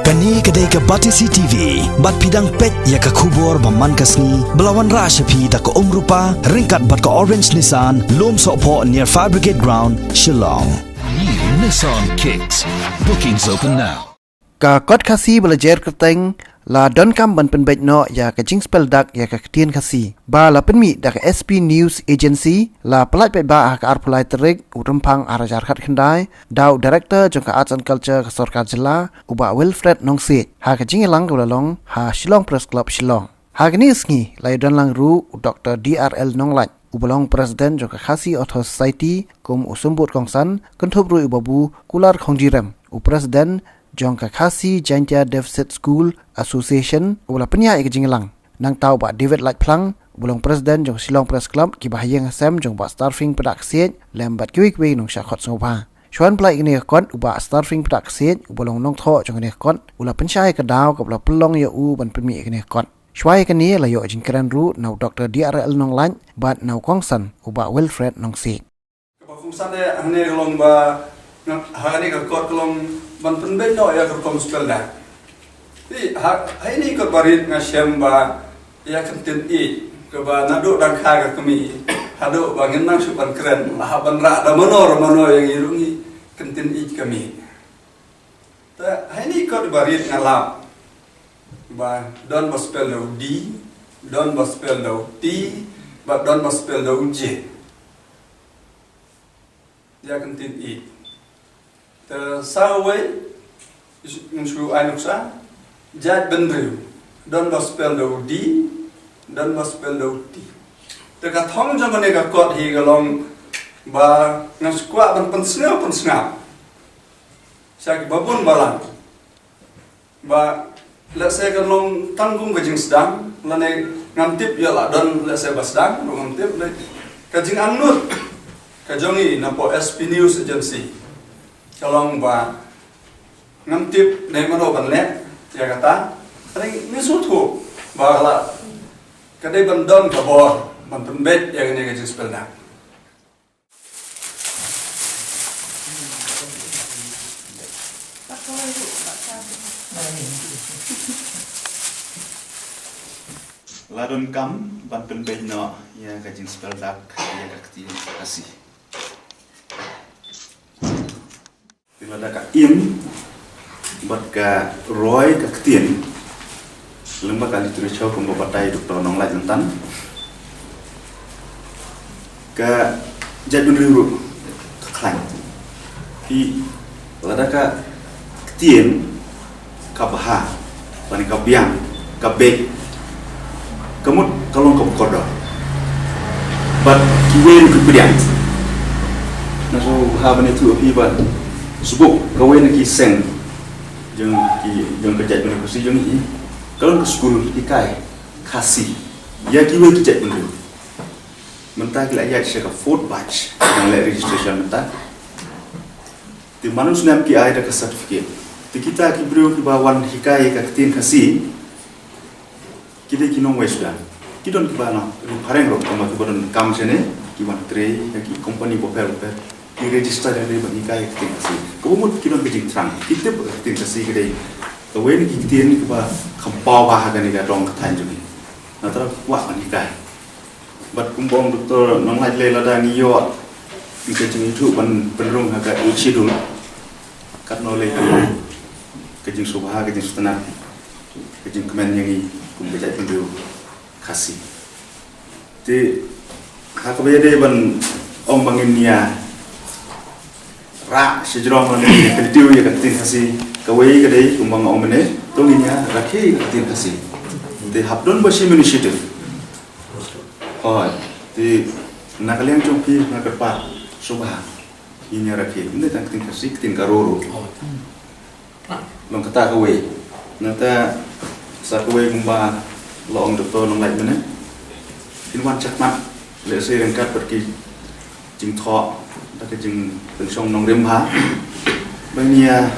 Kani kedai ke Batisi TV, bat pidang pet ya ke kubur baman kasni, belawan rashapi da ke rupa, ringkat bat ke Orange Nissan, lom sokpo near Fire Brigade Ground, Shillong. New Nissan Kicks. Bookings open now. Ka kot kasi belajar keteng la don kam ban pen no ya ka jing spell dak ya ka ketien kasi ba la pen mi dak SP News Agency la pelat pe ba ka arpulai terik urempang arajar khat khandai daw director jong ka arts and culture ka sarkar jilla uba Wilfred Nongsi ha ka jing lang ka long ha Shillong Press Club Shillong ha ni sngi lai don lang ru Dr DRL Nonglat ubalong president jong ka khasi auto society kum usumbut kongsan kentup ru ibabu kular khongjirem u president Jong Kakasi Jantia Deficit School Association ula penya ik jinglang nang tau ba David Light Plang bulong president jong Shillong Press Club ki bahayang sam jong ba Starfing Production lembat kiwik we nong syakot soba chuan plai ini kon uba Starfing Production bulong nong tho jong ni kon ula pensyai ka daw ka ula pelong ya u ban pemi ik ni kon shwai ka ni la yo jingkran ru nau Dr DRL nong lan bat nau kongsan uba Wilfred nong si ka fungsan de ane long ba hari ka kot long ban penben no ya ka kom spell da ti hai ni ka barit nga shem ba ya kantin i ka ba nado dan kha ka kami hado ba ngin nang su ban kren la ban ra da mono yang irungi kantin i kami ta hai ni ka barit nga la ba don ba spell do d don ba spell do t ba don ba spell do j ya kantin i sao với những ai nộp sa giải bên rìu đơn vào spell đầu đi đơn vào spell đầu đi từ cả thong cho mình cả cột thì cả lòng và ngăn squat bằng phần snap sai cái babun balan và lẽ sẽ cả lòng tăng cung cái chính sedang là này ngăn tiếp giờ là đơn lẽ sẽ bas sedang rồi ngăn tiếp đấy cái chính ăn nuốt cái giống như là po SP News Agency Kalong ba ngam tip nei mano ban le ya kata ani ni su thu ba la ka dei ban don ka bor ban pen bet ya ne ka spell na la don kam ban pen bet no ya ka spell dak ya ka ti asi Bila dah kat im, buat ka Roy ka ketien, lembak kali terus cakap kumba batai Dr. Nonglat Jantan, ka jadun riru ka klan, di lada ka ketien, ka baha, bani ka biang, ka beg, kamut kalong ka kodo, but kiwen ka biang, naso ha bani tu api ban. Sebab kawan ki seng jeng kerja dengan kursi jeng ini kalau ke sekolah ikai kasih ya kiwe kerja dengan mentah kila ya saya ke fourth batch yang le registration mentah di mana sunam ki ada ke certificate di kita ki bro ki bawan hikai ka ketin kasih kita ki nong wes dan kita ki bana ru pareng ro kama ki bodon kam sene ki wan tre ki company popel di register dari bagi kaya keting kasih. Kemudian kita bijing terang, kita keting kasih kedai. Kawan kita ni kita kampau bahagian ni kadang ketan juga. Nanti wah bagi kaya. Bat kumbang Dr. Nonglat le lada niyo, kita cuma itu penrung agak uci dulu. Kat nolai dulu. Kejeng subah, kejeng setenar, kejeng kemen yang ini kumbejat pendu kasih. Jadi hak beda ban om bangin niya. Ra sejurang ni ketiu ya ketin kasih kawai kedai kumbang omene tonginya rakhi ketin kasih de habdon basi initiative oh de nakaliang chongpi nakarpa subah ini rakhi ini tang ketin kasih ketin karoro long kata kawai nata sa kawai kumba long doktor long lai mene inwan chakmat le se rengkat pergi jing tho ta ke jing pensong nong remha bania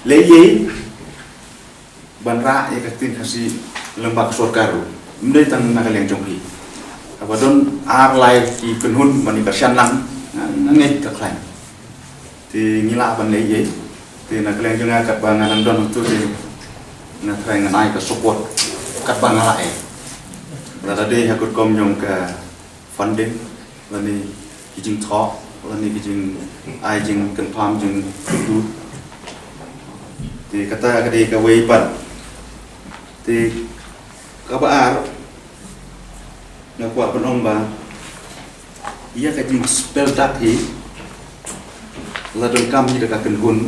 leye banra ya ketin kasih lembak sorkaru mendai tang nakaliang jonghi abadon ar lai ki penhun mani kasyanang ngai ka klan ti ngila ban leye thì nak keleng juga kat bangan don tu thì nak try nganai ke support kat bangan lại là đây hakut kom nhung ka funding là ni kijing thọ là ni kijing ai jing kan pham jing tu thì kata cái đi cái way pat thì các bạn nak buat penomba ia ka jing spell dak hi la don kam hi dekat kenhun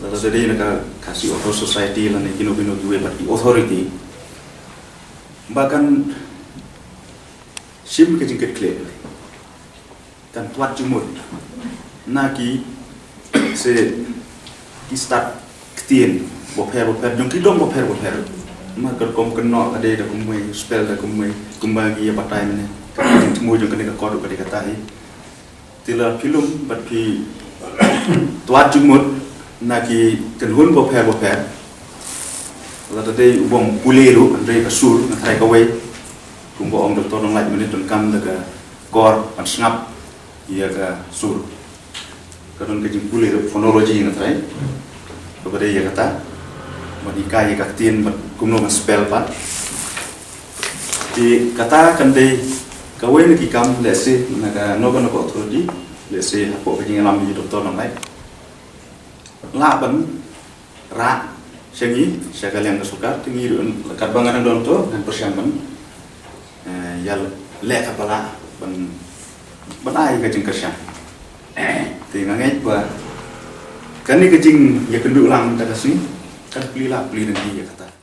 la jadi nak kasih auto society la ni kino duwe pat authority bahkan sim ke jing ket kle kan tuat jumut naki se ki start ktien bo pher jong ki dom bo pher ma kan kom kan no ade da kum mai spell da kum mai kum bagi ya patai mene mu jong kan ka kodu ka kata hi tila film bat pi tuat jumut naki kan hun bo pher la tadi ubong puleru andre ka sur na thai ka wei kum bo ong doktor nong lai mene ton kam da ka gor an snap ia ka sur ka don ka jing puleru phonology na thai kepada ia kata menikah ia kaktin kumno spell pat di kata kan dei kawai ni kam lese naga no kan ko authority lese ko ka jing lam di doktor nong lai la ban ra sengi sekalian kesuka tinggi kat bangan don to dan persiapan ya le kapala ban ai ka jing kerja ngangai ba kan ni kecing ya kendu lang kata sini kan beli nanti ya kata